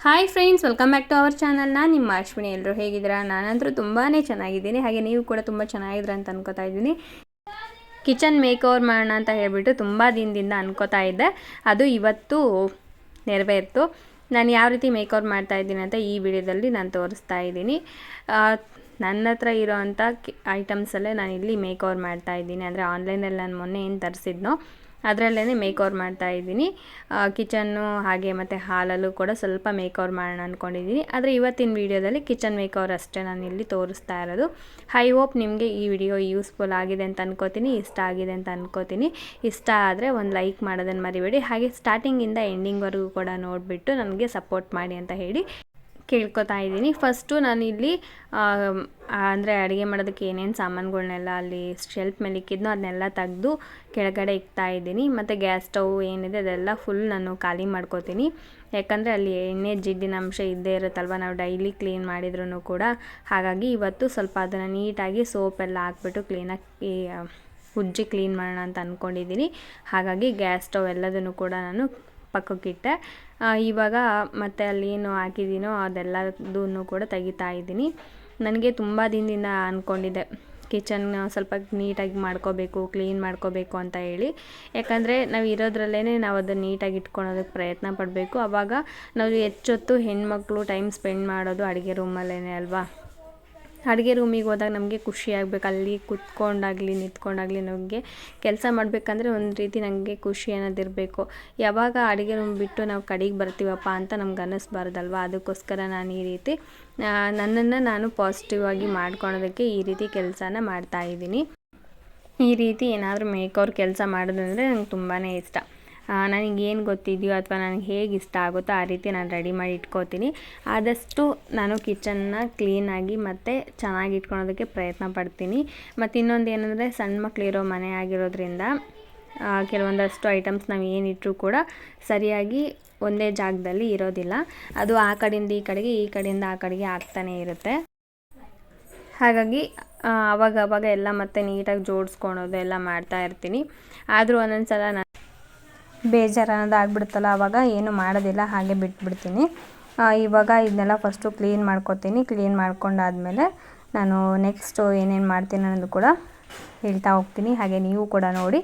Hi friends, welcome back to our channel. ನಾನು ನಿಮ್ಮ ಅಶ್ವಿನಿ. ಎಲ್ಲರೂ ಹೇಗಿದ್ದೀರಾ? ನಾನಂತರೂ ತುಂಬಾ ಚೆನ್ನಾಗಿದ್ದೀನಿ. ಹಾಗೆ ನೀವು ಕೂಡ ತುಂಬ ಚೆನ್ನಾಗಿದ್ದೀರಾ ಅಂತ ಅನ್ಕೋತಾ ಇದ್ದೀನಿ. ಕಿಚನ್ ಮೇಕ್ ಓವರ್ ಮಾಡೋಣ ಅಂತ ಹೇಳಿಬಿಟ್ಟು ತುಂಬ ದಿನದಿಂದ ಅನ್ಕೋತಾ ಇದ್ದೆ. ಅದು ಇವತ್ತು ನೆರವೇರ್ತು. ನಾನು ಯಾವ ರೀತಿ ಮೇಕ್ ಓವರ್ ಮಾಡ್ತಾ ಇದ್ದೀನಿ ಅಂತ ಈ ವಿಡಿಯೋದಲ್ಲಿ ನಾನು ತೋರಿಸ್ತಾ ಇದ್ದೀನಿ. ನನ್ನ ಹತ್ರ ಇರೋವಂಥ ಐಟಮ್ಸಲ್ಲೇ ನಾನು ಇಲ್ಲಿ ಮೇಕ್ ಓವರ್ ಮಾಡ್ತಾ ಇದ್ದೀನಿ. ಅಂದರೆ ಆನ್ಲೈನಲ್ಲಿ ನಾನು ಮೊನ್ನೆ ಏನು ತರಿಸಿದ್ನೋ ಅದರಲ್ಲೇ ಮೇಕ್ ಓವರ್ ಮಾಡ್ತಾ ಇದ್ದೀನಿ. ಕಿಚನ್ನು ಹಾಗೆ ಮತ್ತು ಹಾಲಲ್ಲೂ ಕೂಡ ಸ್ವಲ್ಪ ಮೇಕ್ ಓವರ್ ಮಾಡೋಣ ಅಂದ್ಕೊಂಡಿದ್ದೀನಿ. ಆದರೆ ಇವತ್ತಿನ ವೀಡಿಯೋದಲ್ಲಿ ಕಿಚನ್ ಮೇಕ್ ಓವರ್ ಅಷ್ಟೇ ನಾನು ಇಲ್ಲಿ ತೋರಿಸ್ತಾ ಇರೋದು. ಐ ಹೋಪ್ ನಿಮಗೆ ಈ ವಿಡಿಯೋ ಯೂಸ್ಫುಲ್ ಆಗಿದೆ ಅಂತ ಅನ್ಕೋತೀನಿ, ಇಷ್ಟ ಆಗಿದೆ ಅಂತ ಅನ್ಕೋತೀನಿ. ಇಷ್ಟ ಆದರೆ ಒಂದು ಲೈಕ್ ಮಾಡೋದನ್ನು ಮರಿಬೇಡಿ. ಹಾಗೆ ಸ್ಟಾರ್ಟಿಂಗಿಂದ ಎಂಡಿಂಗ್ವರೆಗೂ ಕೂಡ ನೋಡಿಬಿಟ್ಟು ನನಗೆ ಸಪೋರ್ಟ್ ಮಾಡಿ ಅಂತ ಹೇಳಿ ಕೇಳ್ಕೊತಾ ಇದ್ದೀನಿ. ಫಸ್ಟು ನಾನು ಇಲ್ಲಿ ಅಂದರೆ ಅಡುಗೆ ಮಾಡೋದಕ್ಕೆ ಏನೇನು ಸಾಮಾನುಗಳ್ನೆಲ್ಲ ಅಲ್ಲಿ ಶೆಲ್ಫ್ ಮೇಲೆ ಇಕ್ಕಿದ್ನೋ ಅದನ್ನೆಲ್ಲ ತೆಗೆದು ಕೆಳಗಡೆ ಇಕ್ತಾ ಇದ್ದೀನಿ. ಮತ್ತು ಗ್ಯಾಸ್ ಸ್ಟವ್ ಏನಿದೆ ಅದೆಲ್ಲ ಫುಲ್ ನಾನು ಖಾಲಿ ಮಾಡ್ಕೋತೀನಿ. ಯಾಕಂದರೆ ಅಲ್ಲಿ ಎಣ್ಣೆ ಜಿಡ್ಡಿನ ಅಂಶ ಇದ್ದೇ ಇರುತ್ತಲ್ವ, ನಾವು ಡೈಲಿ ಕ್ಲೀನ್ ಮಾಡಿದ್ರೂ ಕೂಡ. ಹಾಗಾಗಿ ಇವತ್ತು ಸ್ವಲ್ಪ ಅದನ್ನು ನೀಟಾಗಿ ಸೋಪೆಲ್ಲ ಹಾಕ್ಬಿಟ್ಟು ಕ್ಲೀನಾಗಿ ಉಜ್ಜಿ ಕ್ಲೀನ್ ಮಾಡೋಣ ಅಂತ ಅಂದ್ಕೊಂಡಿದ್ದೀನಿ. ಹಾಗಾಗಿ ಗ್ಯಾಸ್ ಸ್ಟವ್ ಎಲ್ಲದನ್ನು ಕೂಡ ನಾನು ಪಕ್ಕಕ್ಕಿಟ್ಟೆ. ಇವಾಗ ಮತ್ತೆ ಅಲ್ಲಿ ಏನು ಹಾಕಿದ್ದೀನೋ ಅದೆಲ್ಲದನ್ನು ಕೂಡ ತೆಗಿತಾ ಇದ್ದೀನಿ. ನನಗೆ ತುಂಬ ದಿನದಿಂದ ಅಂದ್ಕೊಂಡಿದ್ದೆ ಕಿಚನ್ ಸ್ವಲ್ಪ ನೀಟಾಗಿ ಮಾಡ್ಕೋಬೇಕು, ಕ್ಲೀನ್ ಮಾಡ್ಕೋಬೇಕು ಅಂತ ಹೇಳಿ. ಯಾಕಂದರೆ ನಾವು ಇರೋದ್ರಲ್ಲೇ ನಾವು ಅದನ್ನು ನೀಟಾಗಿ ಇಟ್ಕೊಳೋದಕ್ಕೆ ಪ್ರಯತ್ನ ಪಡಬೇಕು. ಆವಾಗ ನಾವು ಹೆಚ್ಚೊತ್ತು ಹೆಣ್ಮಕ್ಳು ಟೈಮ್ ಸ್ಪೆಂಡ್ ಮಾಡೋದು ಅಡುಗೆ ರೂಮಲ್ಲೇ ಅಲ್ವಾ. ಅಡುಗೆ ರೂಮಿಗೆ ಹೋದಾಗ ನಮಗೆ ಖುಷಿ ಆಗಬೇಕು. ಅಲ್ಲಿ ಕೂತ್ಕೊಂಡಾಗಲಿ ನಿಂತ್ಕೊಂಡಾಗಲಿ ನಮಗೆ ಕೆಲಸ ಮಾಡಬೇಕಂದ್ರೆ ಒಂದು ರೀತಿ ನನಗೆ ಖುಷಿ ಅನ್ನೋದಿರಬೇಕು. ಯಾವಾಗ ಅಡುಗೆ ರೂಮ್ ಬಿಟ್ಟು ನಾವು ಕಡೆಗೆ ಬರ್ತೀವಪ್ಪ ಅಂತ ನಮ್ಗೆ ಅನ್ನಿಸ್ಬಾರ್ದಲ್ವ. ಅದಕ್ಕೋಸ್ಕರ ನಾನು ಈ ರೀತಿ ನನ್ನನ್ನು ನಾನು ಪಾಸಿಟಿವ್ ಆಗಿ ಮಾಡ್ಕೊಳೋದಕ್ಕೆ ಈ ರೀತಿ ಕೆಲಸನ ಮಾಡ್ತಾಯಿದ್ದೀನಿ. ಈ ರೀತಿ ಏನಾದರೂ ಮೇಕ್ ಓವರ್ ಕೆಲಸ ಮಾಡೋದಂದರೆ ನಂಗೆ ತುಂಬಾ ಇಷ್ಟ. ನನಗೇನು ಗೊತ್ತಿದೆಯೋ ಅಥವಾ ನನಗೆ ಹೇಗೆ ಇಷ್ಟ ಆಗುತ್ತೋ ಆ ರೀತಿ ನಾನು ರೆಡಿ ಮಾಡಿ ಇಟ್ಕೋತೀನಿ. ಆದಷ್ಟು ನಾನು ಕಿಚನ್ನ ಕ್ಲೀನಾಗಿ ಮತ್ತು ಚೆನ್ನಾಗಿ ಇಟ್ಕೊಳೋದಕ್ಕೆ ಪ್ರಯತ್ನ ಪಡ್ತೀನಿ. ಮತ್ತು ಇನ್ನೊಂದು ಏನಂದರೆ ಸಣ್ಣ ಮಕ್ಕಳಿರೋ ಮನೆ ಆಗಿರೋದ್ರಿಂದ ಕೆಲವೊಂದಷ್ಟು ಐಟಮ್ಸ್ ನಾವು ಏನಿಟ್ಟರೂ ಕೂಡ ಸರಿಯಾಗಿ ಒಂದೇ ಜಾಗದಲ್ಲಿ ಇರೋದಿಲ್ಲ. ಅದು ಆ ಕಡೆಯಿಂದ ಈ ಕಡೆಗೆ, ಈ ಕಡೆಯಿಂದ ಆ ಕಡೆಗೆ ಆಗ್ತಾನೇ ಇರುತ್ತೆ. ಹಾಗಾಗಿ ಅವಾಗ ಎಲ್ಲ ಮತ್ತೆ ನೀಟಾಗಿ ಜೋಡಿಸ್ಕೊಳೋದು ಎಲ್ಲ ಮಾಡ್ತಾ ಇರ್ತೀನಿ. ಆದರೂ ಒಂದೊಂದು ಸಲ ನಾನು ಬೇಜಾರು ಅನ್ನೋದು ಆಗ್ಬಿಡುತ್ತಲ್ಲ, ಆವಾಗ ಏನು ಮಾಡೋದಿಲ್ಲ, ಹಾಗೆ ಬಿಟ್ಬಿಡ್ತೀನಿ. ಇವಾಗ ಇದನ್ನೆಲ್ಲ ಫಸ್ಟು ಕ್ಲೀನ್ ಮಾಡ್ಕೊತೀನಿ. ಕ್ಲೀನ್ ಮಾಡ್ಕೊಂಡಾದಮೇಲೆ ನಾನು ನೆಕ್ಸ್ಟು ಏನೇನು ಮಾಡ್ತೀನಿ ಅನ್ನೋದು ಕೂಡ ಹೇಳ್ತಾ ಹೋಗ್ತೀನಿ. ಹಾಗೆ ನೀವು ಕೂಡ ನೋಡಿ.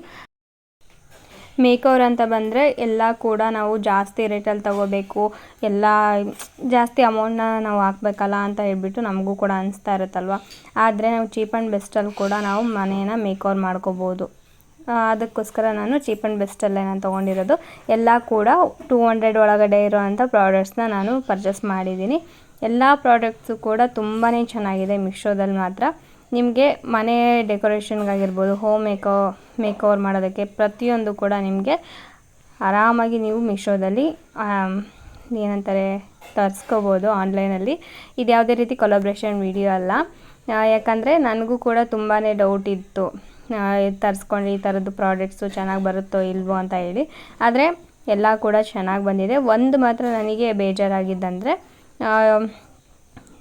ಮೇಕ್ ಓವರ್ ಅಂತ ಬಂದರೆ ಎಲ್ಲ ಕೂಡ ನಾವು ಜಾಸ್ತಿ ರೇಟಲ್ಲಿ ತೊಗೋಬೇಕು, ಎಲ್ಲ ಜಾಸ್ತಿ ಅಮೌಂಟ್ನ ನಾವು ಹಾಕ್ಬೇಕಲ್ಲ ಅಂತ ಹೇಳ್ಬಿಟ್ಟು ನಮಗೂ ಕೂಡ ಅನಿಸ್ತಾ ಇರುತ್ತಲ್ವ. ಆದರೆ ನಾವು ಚೀಪ್ ಆ್ಯಂಡ್ ಬೆಸ್ಟಲ್ಲಿ ಕೂಡ ನಾವು ಮನೇನ ಮೇಕ್ ಓವರ್ ಮಾಡ್ಕೋಬೋದು. ಅದಕ್ಕೋಸ್ಕರ ನಾನು ಚೀಪ್ ಆ್ಯಂಡ್ ಬೆಸ್ಟಲ್ಲೇ ನಾನು ತೊಗೊಂಡಿರೋದು. ಎಲ್ಲ ಕೂಡ 200 ಒಳಗಡೆ ಇರೋವಂಥ ಪ್ರಾಡಕ್ಟ್ಸ್ನ ನಾನು ಪರ್ಚೇಸ್ ಮಾಡಿದ್ದೀನಿ. ಎಲ್ಲ ಪ್ರಾಡಕ್ಟ್ಸು ಕೂಡ ತುಂಬಾ ಚೆನ್ನಾಗಿದೆ ಮೀಶೋದಲ್ಲಿ ಮಾತ್ರ. ನಿಮಗೆ ಮನೆ ಡೆಕೋರೇಷನ್ಗಾಗಿರ್ಬೋದು, ಹೋಮ್ ಮೇಕ್ ಓವರ್ ಮಾಡೋದಕ್ಕೆ ಪ್ರತಿಯೊಂದು ಕೂಡ ನಿಮಗೆ ಆರಾಮಾಗಿ ನೀವು ಮೀಶೋದಲ್ಲಿ ಏನಂತಾರೆ ತರಿಸ್ಕೋಬೋದು ಆನ್ಲೈನಲ್ಲಿ. ಇದು ಯಾವುದೇ ರೀತಿ ಕೊಲಾಬ್ರೇಷನ್ ವಿಡಿಯೋ ಅಲ್ಲ. ಯಾಕಂದರೆ ನನಗೂ ಕೂಡ ತುಂಬಾ ಡೌಟ್ ಇತ್ತು, ತರಿಸ್ಕೊಂಡು ಈ ಥರದ್ದು ಪ್ರಾಡಕ್ಟ್ಸು ಚೆನ್ನಾಗಿ ಬರುತ್ತೋ ಇಲ್ವೋ ಅಂತ ಹೇಳಿ. ಆದರೆ ಎಲ್ಲ ಕೂಡ ಚೆನ್ನಾಗಿ ಬಂದಿದೆ. ಒಂದು ಮಾತ್ರ ನನಗೆ ಬೇಜಾರಾಗಿದ್ದಂದರೆ,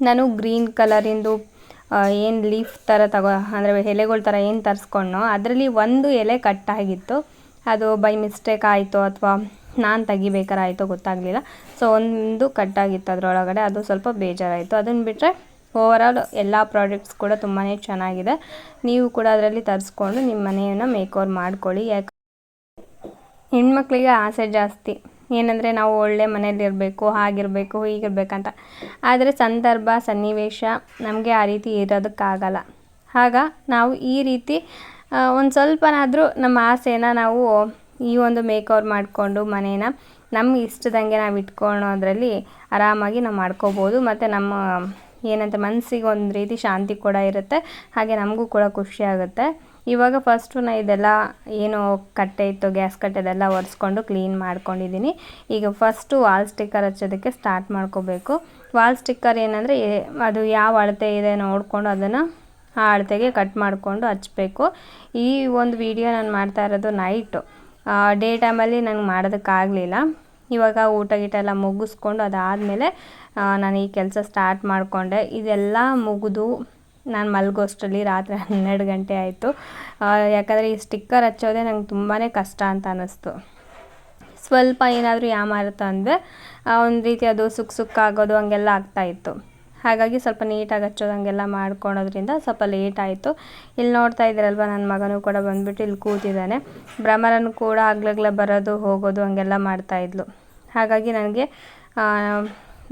ನಾನು ಗ್ರೀನ್ ಕಲರಿಂದು ಏನು ಲೀಫ್ ಥರ ಅಂದರೆ ಎಲೆಗಳ ಥರ ಏನು ತರಿಸ್ಕೊಂಡೋ ಅದರಲ್ಲಿ ಒಂದು ಎಲೆ ಕಟ್ಟಾಗಿತ್ತು. ಅದು ಬೈ ಮಿಸ್ಟೇಕ್ ಆಯಿತು ಅಥವಾ ನಾನು ತೆಗಿಬೇಕಾರೆ ಆಯಿತೋ ಗೊತ್ತಾಗಲಿಲ್ಲ. ಸೊ ಒಂದು ಕಟ್ಟಾಗಿತ್ತು ಅದರೊಳಗಡೆ, ಅದು ಸ್ವಲ್ಪ ಬೇಜಾರಾಯಿತು. ಅದನ್ನು ಬಿಟ್ಟರೆ ಓವರಾಲ್ ಎಲ್ಲ ಪ್ರಾಡಕ್ಟ್ಸ್ ಕೂಡ ತುಂಬಾ ಚೆನ್ನಾಗಿದೆ. ನೀವು ಕೂಡ ಅದರಲ್ಲಿ ತರಿಸ್ಕೊಂಡು ನಿಮ್ಮ ಮನೆಯನ್ನು ಮೇಕ್ ಓವರ್ ಮಾಡ್ಕೊಳ್ಳಿ. ಯಾಕೆ ಹೆಣ್ಮಕ್ಳಿಗೆ ಆಸೆ ಜಾಸ್ತಿ, ಏನಂದರೆ ನಾವು ಒಳ್ಳೆ ಮನೇಲಿರಬೇಕು, ಹಾಗಿರಬೇಕು, ಹೀಗಿರ್ಬೇಕಂತ. ಆದರೆ ಸಂದರ್ಭ ಸನ್ನಿವೇಶ ನಮಗೆ ಆ ರೀತಿ ಇರೋದಕ್ಕಾಗಲ್ಲ. ಆಗ ನಾವು ಈ ರೀತಿ ಒಂದು ಸ್ವಲ್ಪನಾದರೂ ನಮ್ಮ ಆಸೆನ ನಾವು ಈ ಒಂದು ಮೇಕ್ ಓವರ್ ಮಾಡಿಕೊಂಡು ಮನೇನ ನಮ್ಗೆ ಇಷ್ಟದಂಗೆ ನಾವು ಇಟ್ಕೊಳ್ಳೋದ್ರಲ್ಲಿ ಆರಾಮಾಗಿ ನಾವು ಮಾಡ್ಕೋಬೋದು. ಮತ್ತು ನಮ್ಮ ಏನಂತ ಮನಸ್ಸಿಗೆ ಒಂದು ರೀತಿ ಶಾಂತಿ ಕೂಡ ಇರುತ್ತೆ. ಹಾಗೆ ನಮಗೂ ಕೂಡ ಖುಷಿ ಆಗುತ್ತೆ. ಇವಾಗ ಫಸ್ಟು ನಾನು ಇದೆಲ್ಲ ಏನು ಕಟ್ಟೆ ಇತ್ತು, ಗ್ಯಾಸ್ ಕಟ್ಟೆದೆಲ್ಲ ಒರೆಸ್ಕೊಂಡು ಕ್ಲೀನ್ ಮಾಡ್ಕೊಂಡಿದ್ದೀನಿ. ಈಗ ಫಸ್ಟು ವಾಲ್ ಸ್ಟಿಕ್ಕರ್ ಹಚ್ಚೋದಕ್ಕೆ ಸ್ಟಾರ್ಟ್ ಮಾಡ್ಕೋಬೇಕು. ವಾಲ್ ಸ್ಟಿಕ್ಕರ್ ಏನಂದರೆ ಅದು ಯಾವ ಅಳತೆ ಇದೆ ನೋಡಿಕೊಂಡು ಅದನ್ನು ಆ ಅಳತೆಗೆ ಕಟ್ ಮಾಡಿಕೊಂಡು ಹಚ್ಚಬೇಕು. ಈ ಒಂದು ವಿಡಿಯೋ ನಾನು ಮಾಡ್ತಾ ಇರೋದು ನೈಟು, ಡೇ ಟೈಮಲ್ಲಿ ನಂಗೆ ಮಾಡೋದಕ್ಕಾಗಲಿಲ್ಲ. ಇವಾಗ ಊಟ ಗೀಟ ಎಲ್ಲ ಮುಗಿಸ್ಕೊಂಡು ಅದಾದಮೇಲೆ ನಾನು ಈ ಕೆಲಸ ಸ್ಟಾರ್ಟ್ ಮಾಡಿಕೊಂಡೆ. ಇದೆಲ್ಲ ಮುಗಿದು ನಾನು ಮಲಗೋಷ್ಟರಲ್ಲಿ ರಾತ್ರಿ 12 ಗಂಟೆ ಆಯಿತು. ಯಾಕಂದರೆ ಈ ಸ್ಟಿಕ್ಕರ್ ಹಚ್ಚೋದೇ ನಂಗೆ ತುಂಬಾ ಕಷ್ಟ ಅಂತ ಅನ್ನಿಸ್ತು. ಸ್ವಲ್ಪ ಏನಾದರೂ ಯಾಮಾರಿತು ಅಂದರೆ ಒಂದು ರೀತಿ ಅದು ಸುಕ್ಕಾಗೋದು ಹಂಗೆಲ್ಲ ಆಗ್ತಾಯಿತ್ತು. ಹಾಗಾಗಿ ಸ್ವಲ್ಪ ನೀಟಾಗಿ ಹಚ್ಚೋದು ಹಂಗೆಲ್ಲ ಮಾಡ್ಕೊಳೋದ್ರಿಂದ ಸ್ವಲ್ಪ ಲೇಟ್ ಆಯಿತು. ಇಲ್ಲಿ ನೋಡ್ತಾ ಇದ್ದೀರಲ್ವ, ನನ್ನ ಮಗನೂ ಕೂಡ ಬಂದುಬಿಟ್ಟು ಇಲ್ಲಿ ಕೂತಿದ್ದಾನೆ. ಭ್ರಮರನು ಕೂಡ ಆಗ್ಲಗ್ಲ ಬರೋದು ಹೋಗೋದು ಹಂಗೆಲ್ಲ ಮಾಡ್ತಾಯಿದ್ಲು. ಹಾಗಾಗಿ ನನಗೆ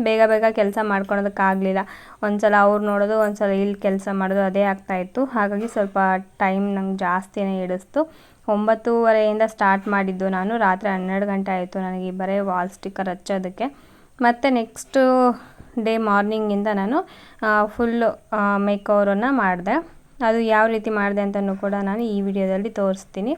ಬೇಗ ಬೇಗ ಕೆಲಸ ಮಾಡ್ಕೊಳೋದಕ್ಕಾಗಲಿಲ್ಲ. ಒಂದು ಸಲ ಅವ್ರು ನೋಡೋದು, ಒಂದು ಸಲ ಇಲ್ಲಿ ಕೆಲಸ ಮಾಡೋದು ಅದೇ ಆಗ್ತಾಯಿತ್ತು. ಹಾಗಾಗಿ ಸ್ವಲ್ಪ ಟೈಮ್ ನಂಗೆ ಜಾಸ್ತಿನೇ ಹಿಡಿಸ್ತು. 9:30 ಸ್ಟಾರ್ಟ್ ಮಾಡಿದ್ದು ನಾನು. ರಾತ್ರಿ 12 ಗಂಟೆ ಆಯಿತು ನನಗೆ ಬರೀ ವಾಲ್ ಸ್ಟಿಕ್ಕರ್ ಹಚ್ಚೋದಕ್ಕೆ. ಮತ್ತು ನೆಕ್ಸ್ಟು ಡೇ ಮಾರ್ನಿಂಗಿಂದ ನಾನು ಫುಲ್ಲು ಮೇಕ್ ಓವರನ್ನು ಮಾಡಿದೆ. ಅದು ಯಾವ ರೀತಿ ಮಾಡಿದೆ ಅಂತಲೂ ಕೂಡ ನಾನು ಈ ವಿಡಿಯೋದಲ್ಲಿ ತೋರಿಸ್ತೀನಿ.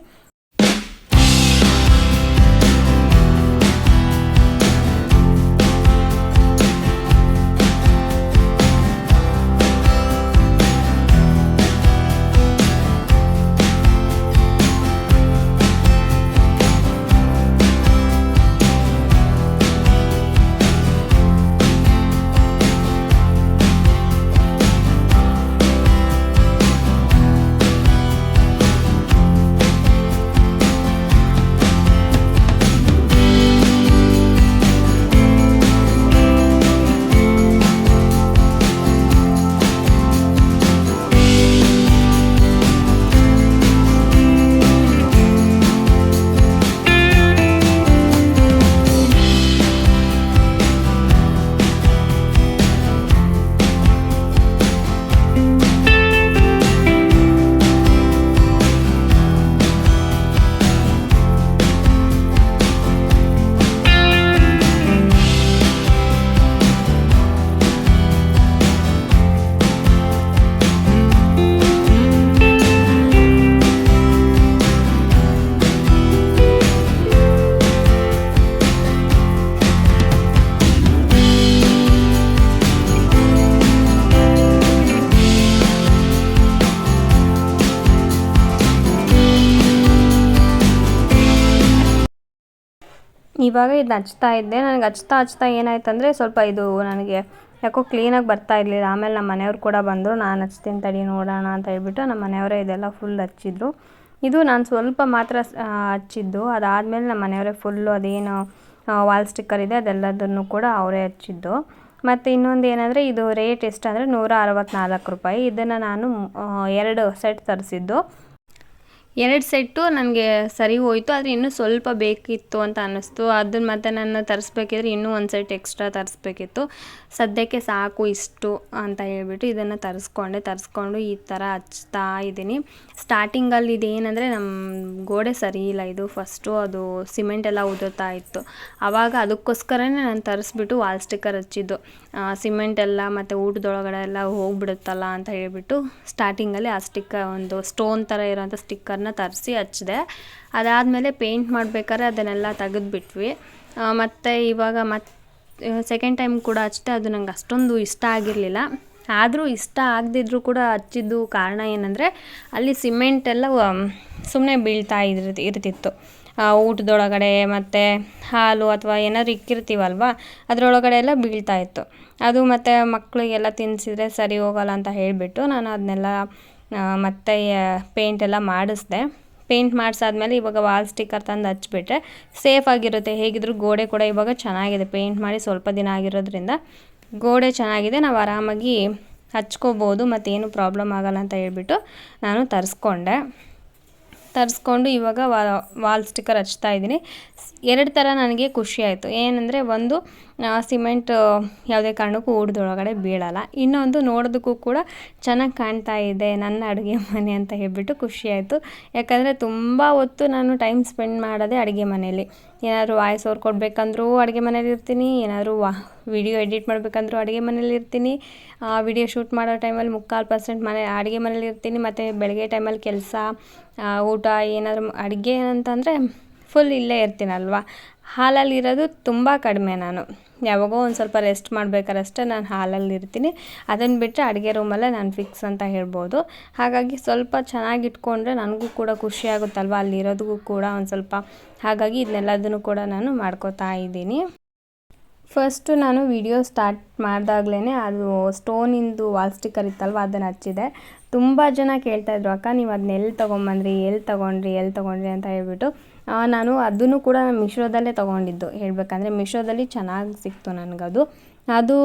ಇವಾಗ ಇದು ಹಚ್ತಾ ಇದ್ದೆ. ನನಗೆ ಹಚ್ತಾ ಏನಾಯ್ತಂದರೆ ಸ್ವಲ್ಪ ಇದು ನನಗೆ ಯಾಕೋ ಕ್ಲೀನಾಗಿ ಬರ್ತಾ ಇರಲಿಲ್ಲ. ಆಮೇಲೆ ನಮ್ಮ ಮನೆಯವ್ರು ಕೂಡ ಬಂದರು. ನಾನು ಹಚ್ತೀನಿ ತಡಿ ನೋಡೋಣ ಅಂತ ಹೇಳ್ಬಿಟ್ಟು ನಮ್ಮ ಮನೆಯವರೇ ಇದೆಲ್ಲ ಫುಲ್ ಹಚ್ಚಿದ್ರು. ಇದು ನಾನು ಸ್ವಲ್ಪ ಮಾತ್ರ ಹಚ್ಚಿದ್ದು. ಅದಾದಮೇಲೆ ನಮ್ಮ ಮನೆಯವರೇ ಫುಲ್ಲು ಅದೇನು ವಾಲ್ ಸ್ಟಿಕ್ಕರ್ ಇದೆ ಅದೆಲ್ಲದನ್ನು ಕೂಡ ಅವರೇ ಹಚ್ಚಿದ್ದು. ಮತ್ತು ಇನ್ನೊಂದು ಏನಂದರೆ ಇದು ರೇಟ್ ಎಷ್ಟು ಅಂದರೆ 164 ರೂಪಾಯಿ. ಇದನ್ನು ನಾನು 2 ಸೆಟ್ ತರಿಸಿದ್ದು. 2 ಸೆಟ್ಟು ನನಗೆ ಸರಿ ಹೋಯಿತು. ಆದರೆ ಇನ್ನೂ ಸ್ವಲ್ಪ ಬೇಕಿತ್ತು ಅಂತ ಅನ್ನಿಸ್ತು. ಅದನ್ನು ಮತ್ತೆ ನಾನು ತರಿಸ್ಬೇಕಿದ್ರೆ ಇನ್ನೂ ಒಂದು ಸೆಟ್ ಎಕ್ಸ್ಟ್ರಾ ತರಿಸ್ಬೇಕಿತ್ತು. ಸದ್ಯಕ್ಕೆ ಸಾಕು ಇಷ್ಟು ಅಂತ ಹೇಳ್ಬಿಟ್ಟು ಇದನ್ನು ತರಿಸ್ಕೊಂಡು ಈ ಥರ ಹಚ್ತಾ ಇದ್ದೀನಿ. ಸ್ಟಾರ್ಟಿಂಗಲ್ಲಿ ಇದೇನೆಂದರೆ ನಮ್ಮ ಗೋಡೆ ಸರಿ ಇಲ್ಲ. ಇದು ಫಸ್ಟು ಅದು ಸಿಮೆಂಟ್ ಎಲ್ಲ ಉದುರ್ತಾ ಇತ್ತು. ಆವಾಗ ಅದಕ್ಕೋಸ್ಕರನೇ ನಾನು ತರಿಸ್ಬಿಟ್ಟು ವಾಲ್ ಸ್ಟಿಕ್ಕರ್ ಹಚ್ಚಿದ್ದು. ಸಿಮೆಂಟ್ ಎಲ್ಲ ಮತ್ತು ಊಟದೊಳಗಡೆ ಎಲ್ಲ ಹೋಗ್ಬಿಡುತ್ತಲ್ಲ ಅಂತ ಹೇಳ್ಬಿಟ್ಟು ಸ್ಟಾರ್ಟಿಂಗಲ್ಲಿ ಆ ಒಂದು ಸ್ಟೋನ್ ಥರ ಇರೋಂಥ ಸ್ಟಿಕ್ಕರ್ನ ತರಿಸಿ ಹಚ್ಚಿದೆ. ಅದಾದಮೇಲೆ ಪೇಂಟ್ ಮಾಡಬೇಕಾದ್ರೆ ಅದನ್ನೆಲ್ಲ ತೆಗೆದುಬಿಟ್ವಿ. ಮತ್ತು ಇವಾಗ ಸೆಕೆಂಡ್ ಟೈಮ್ ಕೂಡ ಹಚ್ಚಿದೆ. ಅದು ನಂಗೆ ಅಷ್ಟೊಂದು ಇಷ್ಟ ಆಗಿರಲಿಲ್ಲ. ಆದರೂ ಇಷ್ಟ ಆಗದಿದ್ರೂ ಕೂಡ ಹಚ್ಚಿದ್ದು ಕಾರಣ ಏನಂದರೆ ಅಲ್ಲಿ ಸಿಮೆಂಟ್ ಎಲ್ಲ ಸುಮ್ಮನೆ ಬೀಳ್ತಾ ಇರ್ತಿತ್ತು ಊಟದೊಳಗಡೆ, ಮತ್ತು ಹಾಲು ಅಥವಾ ಏನಾದ್ರು ಇಕ್ಕಿರ್ತೀವಲ್ವ ಅದರೊಳಗಡೆ ಎಲ್ಲ ಬೀಳ್ತಾ ಇತ್ತು. ಅದು ಮತ್ತು ಮಕ್ಕಳಿಗೆಲ್ಲ ತಿನ್ನಿಸಿದ್ರೆ ಸರಿ ಹೋಗಲ್ಲ ಅಂತ ಹೇಳಿಬಿಟ್ಟು ನಾನು ಅದನ್ನೆಲ್ಲ ಮತ್ತೆ ಪೇಂಟೆಲ್ಲ ಮಾಡಿಸ್ದೆ. ಪೇಂಟ್ ಮಾಡಿಸಾದ್ಮೇಲೆ ಇವಾಗ ವಾಲ್ ಸ್ಟಿಕ್ಕರ್ ತಂದು ಹಚ್ಬಿಟ್ರೆ ಸೇಫ್ ಆಗಿರುತ್ತೆ. ಹೇಗಿದ್ದರೂ ಗೋಡೆ ಕೂಡ ಇವಾಗ ಚೆನ್ನಾಗಿದೆ. ಪೇಂಟ್ ಮಾಡಿ ಸ್ವಲ್ಪ ದಿನ ಆಗಿರೋದ್ರಿಂದ ಗೋಡೆ ಚೆನ್ನಾಗಿದೆ. ನಾವು ಆರಾಮಾಗಿ ಹಚ್ಕೋಬೋದು, ಮತ್ತೇನು ಪ್ರಾಬ್ಲಮ್ ಆಗಲ್ಲ ಅಂತ ಹೇಳ್ಬಿಟ್ಟು ನಾನು ತರಿಸ್ಕೊಂಡು ಇವಾಗ ವಾಲ್ ಸ್ಟಿಕ್ಕರ್ ಹಚ್ತಾ ಇದ್ದೀನಿ. 2 ಥರ ನನಗೆ ಖುಷಿ ಆಯಿತು. ಏನಂದರೆ ಒಂದು ಸಿಮೆಂಟ್ ಯಾವುದೇ ಕಾರಣಕ್ಕೂ ಊಟದೊಳಗಡೆ ಬೀಳಲ್ಲ. ಇನ್ನೊಂದು ನೋಡೋದಕ್ಕೂ ಕೂಡ ಚೆನ್ನಾಗಿ ಕಾಣ್ತಾ ಇದೆ ನನ್ನ ಅಡುಗೆ ಮನೆ ಅಂತ ಹೇಳ್ಬಿಟ್ಟು ಖುಷಿ ಆಯಿತು. ಯಾಕಂದರೆ ತುಂಬ ಹೊತ್ತು ನಾನು ಟೈಮ್ ಸ್ಪೆಂಡ್ ಮಾಡೋದೇ ಅಡುಗೆ ಮನೆಯಲ್ಲಿ. ಏನಾದರೂ ವಾಯ್ಸ್ ಓವರ್ ಕೊಡಬೇಕಂದ್ರೂ ಅಡುಗೆ ಮನೇಲಿ ಇರ್ತೀನಿ, ಏನಾದರೂ ವಿಡಿಯೋ ಎಡಿಟ್ ಮಾಡಬೇಕಂದ್ರೂ ಅಡುಗೆ ಮನೇಲಿ ಇರ್ತೀನಿ, ವಿಡಿಯೋ ಶೂಟ್ ಮಾಡೋ ಟೈಮಲ್ಲಿ 3/4% ಅಡುಗೆ ಮನೇಲಿ ಇರ್ತೀನಿ. ಮತ್ತು ಬೆಳಗ್ಗೆ ಟೈಮಲ್ಲಿ ಕೆಲಸ, ಊಟ ಏನಾದರೂ ಅಡುಗೆ ಅಂತಂದರೆ ಫುಲ್ ಇಲ್ಲೇ ಇರ್ತೀನಲ್ವ. ಹಾಲಲ್ಲಿರೋದು ತುಂಬ ಕಡಿಮೆ. ನಾನು ಯಾವಾಗೋ ಒಂದು ಸ್ವಲ್ಪ ರೆಸ್ಟ್ ಮಾಡಬೇಕಾರಷ್ಟೇ ನಾನು ಹಾಲಲ್ಲಿ ಇರ್ತೀನಿ. ಅದನ್ನು ಬಿಟ್ಟರೆ ಅಡುಗೆ ರೂಮಲ್ಲೇ ನಾನು ಫಿಕ್ಸ್ ಅಂತ ಹೇಳ್ಬೋದು. ಹಾಗಾಗಿ ಸ್ವಲ್ಪ ಚೆನ್ನಾಗಿ ಇಟ್ಕೊಂಡ್ರೆ ನನಗೂ ಕೂಡ ಖುಷಿ ಆಗುತ್ತಲ್ವ, ಅಲ್ಲಿರೋದಕ್ಕೂ ಕೂಡ ಒಂದು ಸ್ವಲ್ಪ. ಹಾಗಾಗಿ ಇದನ್ನೆಲ್ಲದನ್ನು ಕೂಡ ನಾನು ಮಾಡ್ಕೋತಾ ಇದ್ದೀನಿ. ಫಸ್ಟು ನಾನು ವಿಡಿಯೋ ಸ್ಟಾರ್ಟ್ ಮಾಡಿದಾಗ್ಲೇ ಅದು ಸ್ಟೋನಿಂದು ವಾಲ್ ಸ್ಟಿಕ್ಕರ್ ಇತ್ತಲ್ವ ಅದನ್ನು ಹಚ್ಚಿದೆ. ತುಂಬ ಜನ ಕೇಳ್ತಾಯಿದ್ರು, ಅಕ್ಕ ನೀವು ಅದನ್ನ ಎಲ್ಲಿ ತೊಗೊಂಡ್ರಿ ಅಂತ ಹೇಳ್ಬಿಟ್ಟು. ನಾನು ಅದನ್ನು ಕೂಡ ಮಿಶೋದಲ್ಲೇ ತೊಗೊಂಡಿದ್ದು ಹೇಳಬೇಕಂದ್ರೆ. ಮಿಶೋದಲ್ಲಿ ಚೆನ್ನಾಗಿ ಸಿಕ್ತು ನನಗದು. ಅದು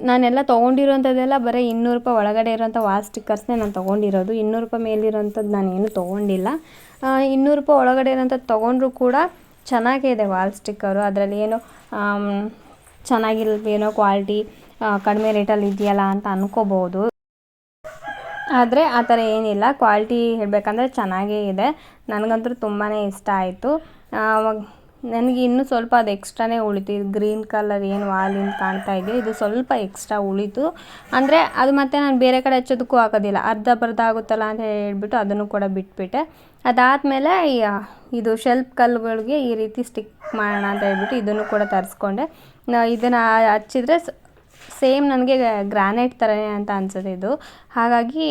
ನಾನೆಲ್ಲ ತೊಗೊಂಡಿರೋಂಥದ್ದೆಲ್ಲ ಬರೀ ₹200 ಒಳಗಡೆ ಇರೋಂಥ ವಾಲ್ ಸ್ಟಿಕ್ಕರ್ಸ್ನೇ ನಾನು ತೊಗೊಂಡಿರೋದು. ₹200 ಮೇಲಿರೋಂಥದ್ದು ನಾನೇನು ತೊಗೊಂಡಿಲ್ಲ. ₹200 ಒಳಗಡೆ ಇರೋಂಥದ್ದು ತೊಗೊಂಡ್ರೂ ಕೂಡ ಚೆನ್ನಾಗೇ ಇದೆ ವಾಲ್ ಸ್ಟಿಕ್ಕರು. ಅದರಲ್ಲಿ ಏನು ಚೆನ್ನಾಗಿಲ್ವೇನೋ ಕ್ವಾಲಿಟಿ, ಕಡಿಮೆ ರೇಟಲ್ಲಿ ಇದೆಯಲ್ಲ ಅಂತ ಅಂದ್ಕೋಬೋದು. ಆದರೆ ಆ ಥರ ಏನಿಲ್ಲ, ಕ್ವಾಲಿಟಿ ಹೇಳಬೇಕಂದ್ರೆ ಚೆನ್ನಾಗೇ ಇದೆ. ನನಗಂತೂ ತುಂಬಾ ಇಷ್ಟ ಆಯಿತು. ನನಗೆ ಇನ್ನೂ ಸ್ವಲ್ಪ ಅದು ಎಕ್ಸ್ಟ್ರಾನೇ ಉಳಿತು. ಇದು ಗ್ರೀನ್ ಕಲರ್ ಏನು ವಾಲಿಂದ ಕಾಣ್ತಾ ಇದೆ, ಇದು ಸ್ವಲ್ಪ ಎಕ್ಸ್ಟ್ರಾ ಉಳಿತು. ಅಂದರೆ ಅದು ಮತ್ತೆ ನಾನು ಬೇರೆ ಕಡೆ ಹಚ್ಚೋದಕ್ಕೂ ಆಗೋದಿಲ್ಲ, ಅರ್ಧ ಆಗುತ್ತಲ್ಲ ಅಂತ ಹೇಳ್ಬಿಟ್ಟು ಅದನ್ನು ಕೂಡ ಬಿಟ್ಬಿಟ್ಟೆ. ಅದಾದಮೇಲೆ ಇದು ಶೆಲ್ಫ್ ಕಲ್ಲುಗಳಿಗೆ ಈ ರೀತಿ ಸ್ಟಿಕ್ ಮಾಡೋಣ ಅಂತ ಹೇಳ್ಬಿಟ್ಟು ಇದನ್ನು ಕೂಡ ತರಿಸ್ಕೊಂಡೆ. ಇದನ್ನು ಹಚ್ಚಿದ್ರೆ ಸೇಮ್ ನನಗೆ ಗ್ರಾನೈಟ್ ಥರನೇ ಅಂತ ಅನಿಸುತ್ತೆ ಇದು. ಹಾಗಾಗಿ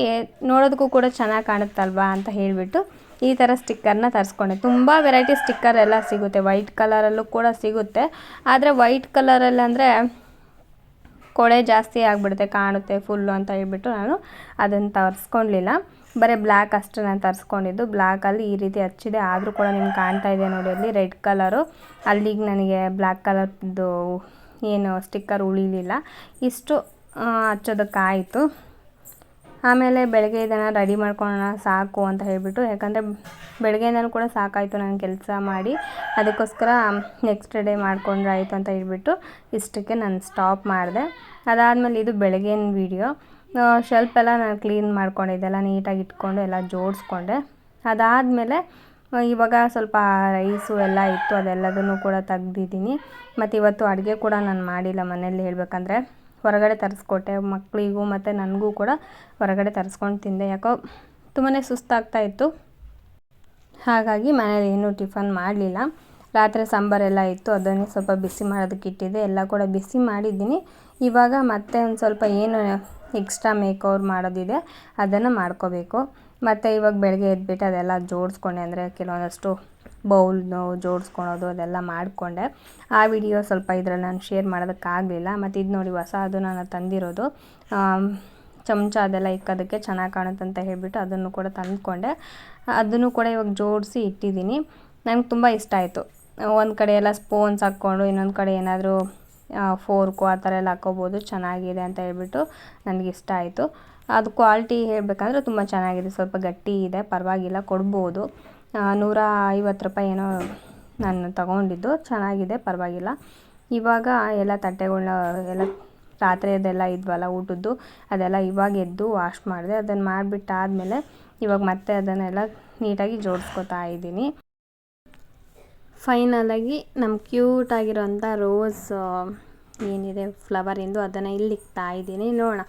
ನೋಡೋದಕ್ಕೂ ಕೂಡ ಚೆನ್ನಾಗಿ ಕಾಣುತ್ತಲ್ವಾ ಅಂತ ಹೇಳಿಬಿಟ್ಟು ಈ ಥರ ಸ್ಟಿಕ್ಕರ್ನ ತರಿಸ್ಕೊಂಡೆ. ತುಂಬ ವೆರೈಟಿ ಸ್ಟಿಕ್ಕರ್ ಎಲ್ಲ ಸಿಗುತ್ತೆ, ವೈಟ್ ಕಲರಲ್ಲೂ ಕೂಡ ಸಿಗುತ್ತೆ. ಆದರೆ ವೈಟ್ ಕಲರಲ್ಲಿ ಅಂದರೆ ಕೊಳೆ ಜಾಸ್ತಿ ಆಗಿಬಿಡುತ್ತೆ, ಕಾಣುತ್ತೆ ಫುಲ್ಲು ಅಂತ ಹೇಳ್ಬಿಟ್ಟು ನಾನು ಅದನ್ನು ತರಿಸ್ಕೊಳ್ಲಿಲ್ಲ. ಬರೀ ಬ್ಲ್ಯಾಕ್ ಅಷ್ಟು ನಾನು ತರಿಸ್ಕೊಂಡಿದ್ದು. ಬ್ಲ್ಯಾಕಲ್ಲಿ ಈ ರೀತಿ ಹಚ್ಚಿದೆ, ಆದರೂ ಕೂಡ ನಿಮ್ಗೆ ಕಾಣ್ತಾ ಇದೆ ನೋಡಿ ಅಲ್ಲಿ ರೆಡ್ ಕಲರು. ಅಲ್ಲಿಗೆ ನನಗೆ ಬ್ಲ್ಯಾಕ್ ಕಲರ್ದು ಏನು ಸ್ಟಿಕ್ಕರ್ ಉಳಿಲಿಲ್ಲ. ಇಷ್ಟು ಹಚ್ಚೋದಕ್ಕಾಯಿತು. ಆಮೇಲೆ ಬೆಳಗ್ಗೆ ಇದನ್ನು ರೆಡಿ ಮಾಡ್ಕೊಳ್ಳೋಣ ಸಾಕು ಅಂತ ಹೇಳಿಬಿಟ್ಟು, ಯಾಕಂದರೆ ಬೆಳಗ್ಗೆಯಿಂದಲೂ ಕೂಡ ಸಾಕಾಯಿತು ನಾನು ಕೆಲಸ ಮಾಡಿ. ಅದಕ್ಕೋಸ್ಕರ ನೆಕ್ಸ್ಟ್ ಡೇ ಮಾಡ್ಕೊಂಡ್ರೆ ಆಯಿತು ಅಂತ ಹೇಳ್ಬಿಟ್ಟು ಇಷ್ಟಕ್ಕೆ ನಾನು ಸ್ಟಾಪ್ ಮಾಡಿದೆ. ಅದಾದಮೇಲೆ ಇದು ಬೆಳಗ್ಗಿನ ವೀಡಿಯೋ. ಶೆಲ್ಫ್ ಎಲ್ಲ ನಾನು ಕ್ಲೀನ್ ಮಾಡ್ಕೊಂಡಿದ್ದೆಲ್ಲ ನೀಟಾಗಿ ಇಟ್ಕೊಂಡು ಎಲ್ಲ ಜೋಡಿಸ್ಕೊಂಡೆ. ಅದಾದಮೇಲೆ ಇವಾಗ ಸ್ವಲ್ಪ ರೈಸು ಎಲ್ಲ ಇತ್ತು, ಅದೆಲ್ಲದನ್ನು ಕೂಡ ತೆಗ್ದಿದ್ದೀನಿ. ಮತ್ತು ಇವತ್ತು ಅಡುಗೆ ಕೂಡ ನಾನು ಮಾಡಿಲ್ಲ ಮನೆಯಲ್ಲಿ ಹೇಳಬೇಕಂದ್ರೆ. ಹೊರಗಡೆ ತರಿಸ್ಕೊಟ್ಟೆ ಮಕ್ಕಳಿಗೂ ಮತ್ತು ನನಗೂ ಕೂಡ ಹೊರಗಡೆ ತರಿಸ್ಕೊಂಡು ತಿಂದೆ. ಯಾಕೋ ತುಂಬಾ ಸುಸ್ತಾಗ್ತಾಯಿತ್ತು, ಹಾಗಾಗಿ ಮನೇಲಿ ಏನೂ ಟಿಫನ್ ಮಾಡಲಿಲ್ಲ. ರಾತ್ರಿ ಸಾಂಬಾರೆಲ್ಲ ಇತ್ತು, ಅದನ್ನೇ ಸ್ವಲ್ಪ ಬಿಸಿ ಮಾಡೋದಕ್ಕೆ ಇಟ್ಟಿದ್ದೆ. ಎಲ್ಲ ಕೂಡ ಬಿಸಿ ಮಾಡಿದ್ದೀನಿ. ಇವಾಗ ಮತ್ತೆ ಒಂದು ಸ್ವಲ್ಪ ಏನು ಎಕ್ಸ್ಟ್ರಾ ಮೇಕೋವರ್ ಮಾಡೋದಿದೆ ಅದನ್ನು ಮಾಡ್ಕೋಬೇಕು. ಮತ್ತು ಇವಾಗ ಬೆಳಗ್ಗೆ ಎದ್ಬಿಟ್ಟು ಅದೆಲ್ಲ ಜೋಡಿಸ್ಕೊಂಡೆ, ಅಂದರೆ ಕೆಲವೊಂದಷ್ಟು ಬೌಲ್ನು ಜೋಡಿಸ್ಕೊಳೋದು ಅದೆಲ್ಲ ಮಾಡಿಕೊಂಡೆ. ಆ ವಿಡಿಯೋ ಸ್ವಲ್ಪ ಇದರಲ್ಲಿ ನಾನು ಶೇರ್ ಮಾಡೋದಕ್ಕಾಗಲಿಲ್ಲ. ಮತ್ತು ಇದು ನೋಡಿ ಅದು ನಾನು ತಂದಿರೋದು ಚಮಚ, ಅದೆಲ್ಲ ಇಕ್ಕೋದಕ್ಕೆ ಚೆನ್ನಾಗಿ ಕಾಣುತ್ತಂತ ಹೇಳಿಬಿಟ್ಟು ಅದನ್ನು ಕೂಡ ತಂದುಕೊಂಡೆ. ಅದನ್ನು ಕೂಡ ಇವಾಗ ಜೋಡಿಸಿ ಇಟ್ಟಿದ್ದೀನಿ. ನನಗೆ ತುಂಬ ಇಷ್ಟ ಆಯಿತು. ಒಂದು ಕಡೆ ಎಲ್ಲ ಸ್ಪೂನ್ಸ್ ಹಾಕ್ಕೊಂಡು ಇನ್ನೊಂದು ಕಡೆ ಏನಾದರೂ ಫೋರ್ಕು ಆ ಥರ ಎಲ್ಲ ಹಾಕ್ಕೋಬೋದು, ಚೆನ್ನಾಗಿದೆ ಅಂತ ಹೇಳ್ಬಿಟ್ಟು ನನಗೆ ಇಷ್ಟ ಆಯಿತು. ಅದು ಕ್ವಾಲಿಟಿ ಹೇಳಬೇಕಂದ್ರೆ ತುಂಬ ಚೆನ್ನಾಗಿದೆ, ಸ್ವಲ್ಪ ಗಟ್ಟಿ ಇದೆ, ಪರವಾಗಿಲ್ಲ, ಕೊಡ್ಬೋದು. ₹150 ಏನೋ ನಾನು ತಗೊಂಡಿದ್ದು, ಚೆನ್ನಾಗಿದೆ, ಪರವಾಗಿಲ್ಲ. ಇವಾಗ ಎಲ್ಲ ತಟ್ಟೆಗಳ್ನ ಎಲ್ಲ ರಾತ್ರಿಯದೆಲ್ಲ ಇದ್ವಲ್ಲ ಊಟದ್ದು, ಅದೆಲ್ಲ ಇವಾಗ ಎದ್ದು ವಾಶ್ ಮಾಡಿದೆ. ಅದನ್ನು ಮಾಡಿಬಿಟ್ಟಾದಮೇಲೆ ಇವಾಗ ಮತ್ತೆ ಅದನ್ನೆಲ್ಲ ನೀಟಾಗಿ ಜೋಡಿಸ್ಕೊತಾ ಇದ್ದೀನಿ. ಫೈನಲಾಗಿ ನಮ್ಮ ಕ್ಯೂಟಾಗಿರೋಂಥ ರೋಸ್ ಏನಿದೆ ಫ್ಲವರಿಂದು ಅದನ್ನು ಇಲ್ಲಿ ಇಕ್ತಾ ಇದ್ದೀನಿ. ನೋಡೋಣ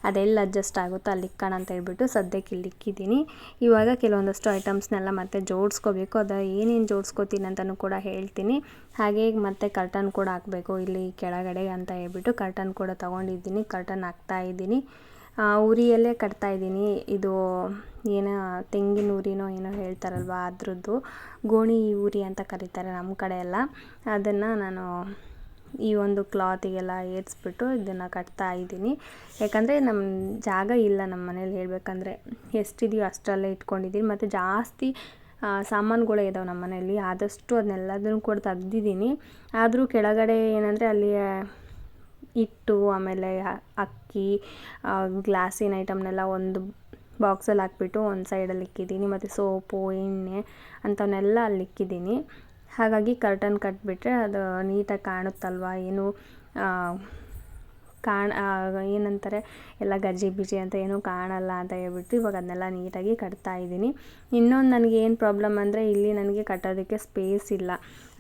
ಅದೆಲ್ಲ ಅಡ್ಜಸ್ಟ್ ಆಗುತ್ತೋ ಅಲ್ಲಿ ಇಕ್ಕೋಣ ಅಂತ ಹೇಳ್ಬಿಟ್ಟು ಸದ್ಯಕ್ಕೆ ಇಲ್ಲಿ ಇಕ್ಕಿದ್ದೀನಿ. ಇವಾಗ ಕೆಲವೊಂದಷ್ಟು ಐಟಮ್ಸ್ನೆಲ್ಲ ಮತ್ತೆ ಜೋಡಿಸ್ಕೋಬೇಕು. ಅದು ಏನೇನು ಜೋಡಿಸ್ಕೋತೀನಿ ಅಂತಲೂ ಕೂಡ ಹೇಳ್ತೀನಿ. ಹಾಗೆ ಮತ್ತೆ ಕರ್ಟನ್ ಕೂಡ ಹಾಕಬೇಕು ಇಲ್ಲಿ ಕೆಳಗಡೆ ಅಂತ ಹೇಳ್ಬಿಟ್ಟು ಕರ್ಟನ್ ಕೂಡ ತೊಗೊಂಡಿದ್ದೀನಿ. ಕರ್ಟನ್ ಹಾಕ್ತಾಯಿದ್ದೀನಿ. ಉರಿಯಲ್ಲೇ ಕಟ್ತಾಯಿದ್ದೀನಿ. ಇದು ಏನೋ ತೆಂಗಿನ ಉರಿನೋ ಏನೋ ಹೇಳ್ತಾರಲ್ವ, ಅದ್ರದ್ದು ಗೋಣಿ ಉರಿ ಅಂತ ಕರೀತಾರೆ ನಮ್ಮ ಕಡೆ ಎಲ್ಲ. ಅದನ್ನು ನಾನು ಈ ಒಂದು ಕ್ಲಾತಿಗೆಲ್ಲ ಏರಿಸ್ಬಿಟ್ಟು ಇದನ್ನು ಕಟ್ತಾ ಇದ್ದೀನಿ. ಯಾಕಂದರೆ ನಮ್ಮ ಜಾಗ ಇಲ್ಲ ನಮ್ಮ ಮನೇಲಿ ಹೇಳಬೇಕಂದ್ರೆ, ಎಷ್ಟಿದೆಯೋ ಅಷ್ಟರಲ್ಲೇ ಇಟ್ಕೊಂಡಿದ್ದೀನಿ. ಮತ್ತು ಜಾಸ್ತಿ ಸಾಮಾನುಗಳೇ ಇದಾವೆ ನಮ್ಮ ಮನೆಯಲ್ಲಿ, ಆದಷ್ಟು ಅದನ್ನೆಲ್ಲದನ್ನು ಕೂಡ ತೆಗ್ದಿದ್ದೀನಿ. ಆದರೂ ಕೆಳಗಡೆ ಏನಂದರೆ ಅಲ್ಲಿ ಹಿಟ್ಟು, ಆಮೇಲೆ ಅಕ್ಕಿ, ಗ್ಲಾಸಿನ ಐಟಮ್ನೆಲ್ಲ ಒಂದು ಬಾಕ್ಸಲ್ಲಿ ಹಾಕ್ಬಿಟ್ಟು ಒಂದು ಸೈಡಲ್ಲಿ ಇಕ್ಕಿದ್ದೀನಿ. ಮತ್ತು ಸೋಪು, ಎಣ್ಣೆ ಅಂಥವನ್ನೆಲ್ಲ ಅಲ್ಲಿ ಇಕ್ಕಿದ್ದೀನಿ. ಹಾಗಾಗಿ ಕರ್ಟನ್ ಕಟ್ಟಿಬಿಟ್ರೆ ಅದು ನೀಟಾಗಿ ಕಾಣುತ್ತಲ್ವ, ಏನು ಏನಂತಾರೆ ಎಲ್ಲ ಗಜಿ ಬಿಜಿ ಅಂತ ಏನೂ ಕಾಣಲ್ಲ ಅಂತ ಹೇಳ್ಬಿಟ್ಟು ಇವಾಗ ಅದನ್ನೆಲ್ಲ ನೀಟಾಗಿ ಕಟ್ತಾ ಇದ್ದೀನಿ. ಇನ್ನೊಂದು ನನಗೆ ಏನು ಪ್ರಾಬ್ಲಮ್ ಅಂದರೆ, ಇಲ್ಲಿ ನನಗೆ ಕಟ್ಟೋದಕ್ಕೆ ಸ್ಪೇಸ್ ಇಲ್ಲ.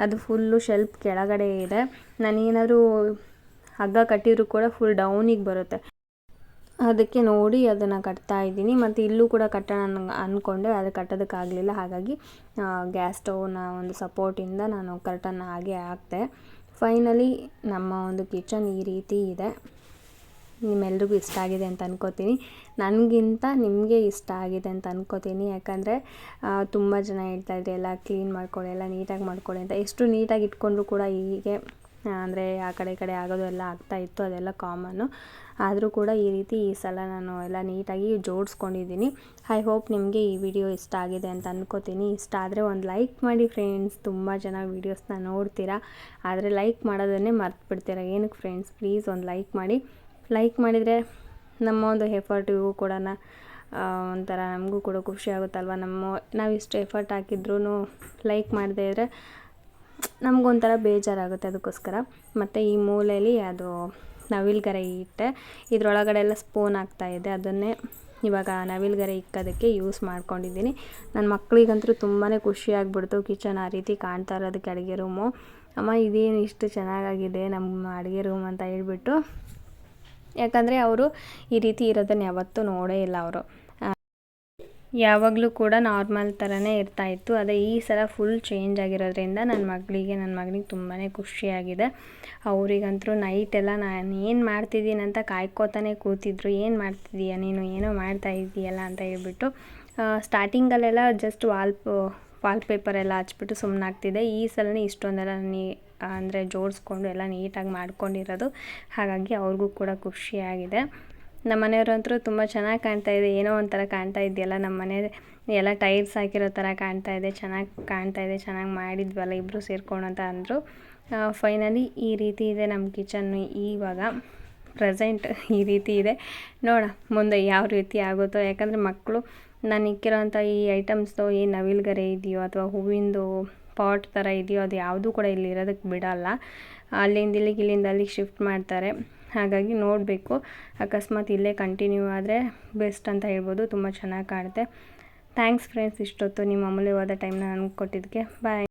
ಅದು ಫುಲ್ಲು ಶೆಲ್ಫ್ ಕೆಳಗಡೆ ಇದೆ. ನಾನೇನಾದರೂ ಹಗ್ಗ ಕಟ್ಟಿದರೂ ಕೂಡ ಫುಲ್ ಡೌನಿಗೆ ಬರುತ್ತೆ. ಅದಕ್ಕೆ ನೋಡಿ ಅದನ್ನು ಕಟ್ತಾ ಇದ್ದೀನಿ. ಮತ್ತು ಇಲ್ಲೂ ಕೂಡ ಕಟ್ಟೋಣ ಅಂದ್ಕೊಂಡೆ, ಅದು ಕಟ್ಟೋದಕ್ಕಾಗಲಿಲ್ಲ. ಹಾಗಾಗಿ ಗ್ಯಾಸ್ ಸ್ಟವ್ನ ಒಂದು ಸಪೋರ್ಟಿಂದ ನಾನು ಕರ್ಟನ್ನ ಹಾಗೆ ಹಾಕ್ತೆ. ಫೈನಲಿ ನಮ್ಮ ಒಂದು ಕಿಚನ್ ಈ ರೀತಿ ಇದೆ. ನಿಮ್ಮೆಲ್ರಿಗೂ ಇಷ್ಟ ಆಗಿದೆ ಅಂತ ಅನ್ಕೋತೀನಿ. ನನಗಿಂತ ನಿಮಗೆ ಇಷ್ಟ ಆಗಿದೆ ಅಂತ ಅನ್ಕೋತೀನಿ. ಯಾಕಂದರೆ ತುಂಬ ಜನ ಹೇಳ್ತಾಯಿದ್ರು ಎಲ್ಲ ಕ್ಲೀನ್ ಮಾಡ್ಕೊಳ್ಳಿ, ಎಲ್ಲ ನೀಟಾಗಿ ಮಾಡ್ಕೊಳ್ಳಿ ಅಂತ. ಎಷ್ಟು ನೀಟಾಗಿ ಇಟ್ಕೊಂಡ್ರೂ ಕೂಡ ಹೀಗೆ ಅಂದರೆ ಆ ಕಡೆ ಈ ಕಡೆ ಆಗೋದು ಎಲ್ಲ ಆಗ್ತಾಯಿತ್ತು, ಅದೆಲ್ಲ ಕಾಮನ್ನು. ಆದರೂ ಕೂಡ ಈ ರೀತಿ ಈ ಸಲ ನಾನು ಎಲ್ಲ ನೀಟಾಗಿ ಜೋಡಿಸ್ಕೊಂಡಿದ್ದೀನಿ. ಐ ಹೋಪ್ ನಿಮಗೆ ಈ ವಿಡಿಯೋ ಇಷ್ಟ ಆಗಿದೆ ಅಂತ ಅಂದ್ಕೋತೀನಿ. ಇಷ್ಟ ಆದರೆ ಒಂದು ಲೈಕ್ ಮಾಡಿ ಫ್ರೆಂಡ್ಸ್. ತುಂಬ ಜನ ವೀಡಿಯೋಸ್ನ ನೋಡ್ತೀರಾ, ಆದರೆ ಲೈಕ್ ಮಾಡೋದನ್ನೇ ಮರ್ತು ಬಿಡ್ತೀರಾ. ಏನಕ್ಕೆ ಫ್ರೆಂಡ್ಸ್, ಪ್ಲೀಸ್ ಒಂದು ಲೈಕ್ ಮಾಡಿ. ಲೈಕ್ ಮಾಡಿದರೆ ನಮ್ಮ ಒಂದು ಎಫರ್ಟಿಗೂ ಕೂಡ ಒಂಥರ ನಮಗೂ ಕೂಡ ಖುಷಿ ಆಗುತ್ತಲ್ವ. ನಾವು ಇಷ್ಟು ಎಫರ್ಟ್ ಹಾಕಿದ್ರೂ ಲೈಕ್ ಮಾಡದೇ ಇದ್ದರೆ ನಮಗೊಂಥರ ಬೇಜಾರಾಗುತ್ತೆ. ಅದಕ್ಕೋಸ್ಕರ ಮತ್ತು ಈ ಮೂಲೆಯಲ್ಲಿ ಅದು ನವಿಲುಗರೆ ಇಟ್ಟೆ, ಇದರೊಳಗಡೆ ಎಲ್ಲ ಸ್ಪೂನ್ ಆಗ್ತಾಯಿದೆ. ಅದನ್ನೇ ಇವಾಗ ನವಿಲುಗರೆ ಇಕ್ಕೋದಕ್ಕೆ ಯೂಸ್ ಮಾಡ್ಕೊಂಡಿದ್ದೀನಿ. ನನ್ನ ಮಕ್ಕಳಿಗಂತೂ ತುಂಬಾ ಖುಷಿಯಾಗ್ಬಿಡ್ತು ಕಿಚನ್ ಆ ರೀತಿ ಕಾಣ್ತಾ ಇರೋದಕ್ಕೆ, ಅಡುಗೆ ರೂಮು. ಅಮ್ಮ ಇದೇನು ಇಷ್ಟು ಚೆನ್ನಾಗಾಗಿದೆ ನಮ್ಮ ಅಡುಗೆ ರೂಮ್ ಅಂತ ಹೇಳ್ಬಿಟ್ಟು. ಯಾಕಂದರೆ ಅವರು ಈ ರೀತಿ ಇರೋದನ್ನು ಯಾವತ್ತೂ ನೋಡೇ ಇಲ್ಲ. ಅವರು ಯಾವಾಗಲೂ ಕೂಡ ನಾರ್ಮಲ್ ಥರನೇ ಇರ್ತಾಯಿತ್ತು. ಅದೇ ಈ ಸಲ ಫುಲ್ ಚೇಂಜ್ ಆಗಿರೋದ್ರಿಂದ ನನ್ನ ಮಗನಿಗೆ ತುಂಬಾ ಖುಷಿಯಾಗಿದೆ. ಅವರಿಗಂತೂ ನೈಟೆಲ್ಲ ನಾನು ಏನು ಮಾಡ್ತಿದ್ದೀನಿ ಅಂತ ಕಾಯ್ಕೋತಾನೆ ಕೂತಿದ್ರು. ಏನು ಮಾಡ್ತಿದ್ದೀಯ ನೀನು, ಏನೋ ಮಾಡ್ತಾ ಇದ್ದೀಯಲ್ಲ ಅಂತ ಹೇಳ್ಬಿಟ್ಟು. ಸ್ಟಾರ್ಟಿಂಗಲ್ಲೆಲ್ಲ ಜಸ್ಟ್ ವಾಲ್ಪೇಪರ್ ಎಲ್ಲ ಹಚ್ಬಿಟ್ಟು ಸುಮ್ಮನಾಗ್ತಿದ್ದೆ. ಈ ಸಲನೇ ಇಷ್ಟೊಂದೆಲ್ಲ ಅಂದರೆ ಜೋಡಿಸ್ಕೊಂಡು ಎಲ್ಲ ನೀಟಾಗಿ ಮಾಡ್ಕೊಂಡಿರೋದು. ಹಾಗಾಗಿ ಅವ್ರಿಗೂ ಕೂಡ ಖುಷಿಯಾಗಿದೆ. ನಮ್ಮ ಮನೆಯವ್ರಂತೂ ತುಂಬ ಚೆನ್ನಾಗಿ ಕಾಣ್ತಾ ಇದೆ, ಏನೋ ಒಂಥರ ಕಾಣ್ತಾ ಇದೆಯಲ್ಲ ನಮ್ಮ ಮನೆ ಎಲ್ಲ ಟೈಲ್ಸ್ ಹಾಕಿರೋ ಥರ ಕಾಣ್ತಾ ಇದೆ, ಚೆನ್ನಾಗಿ ಮಾಡಿದ್ವಲ್ಲ ಇಬ್ಬರು ಸೇರ್ಕೊಂಡು ಅಂತ ಅಂದರು. ಫೈನಲಿ ಈ ರೀತಿ ಇದೆ ನಮ್ಮ ಕಿಚನ್ನು. ಇವಾಗ ಪ್ರೆಸೆಂಟ್ ಈ ರೀತಿ ಇದೆ. ನೋಡೋಣ ಮುಂದೆ ಯಾವ ರೀತಿ ಆಗುತ್ತೋ. ಯಾಕಂದರೆ ಮಕ್ಕಳು ನಾನು ಇಕ್ಕಿರೋಂಥ ಈ ಐಟಮ್ಸ್ದು ಈ ನವಿಲುಗರೆ ಇದೆಯೋ ಅಥವಾ ಹೂವಿಂದು ಪಾಟ್ ಥರ ಇದೆಯೋ ಅದು ಯಾವುದೂ ಕೂಡ ಇಲ್ಲಿ ಇರೋದಕ್ಕೆ ಬಿಡಲ್ಲ. ಅಲ್ಲಿಂದ ಅಲ್ಲಿಗೆ ಶಿಫ್ಟ್ ಮಾಡ್ತಾರೆ. ಹಾಗಾಗಿ ನೋಡಬೇಕು, ಅಕಸ್ಮಾತ್ ಇಲ್ಲೇ ಕಂಟಿನ್ಯೂ ಆದರೆ ಬೆಸ್ಟ್ ಅಂತ ಹೇಳ್ಬೋದು. ತುಂಬ ಚೆನ್ನಾಗಿ ಕಾಣುತ್ತೆ. ಥ್ಯಾಂಕ್ಸ್ ಫ್ರೆಂಡ್ಸ್, ಇಷ್ಟೊತ್ತು ನಿಮ್ಮ ಅಮೂಲ್ಯವಾದ ಟೈಮ್ನ ನನಗೆ ಕೊಟ್ಟಿದ್ದಕ್ಕೆ. ಬಾಯ್.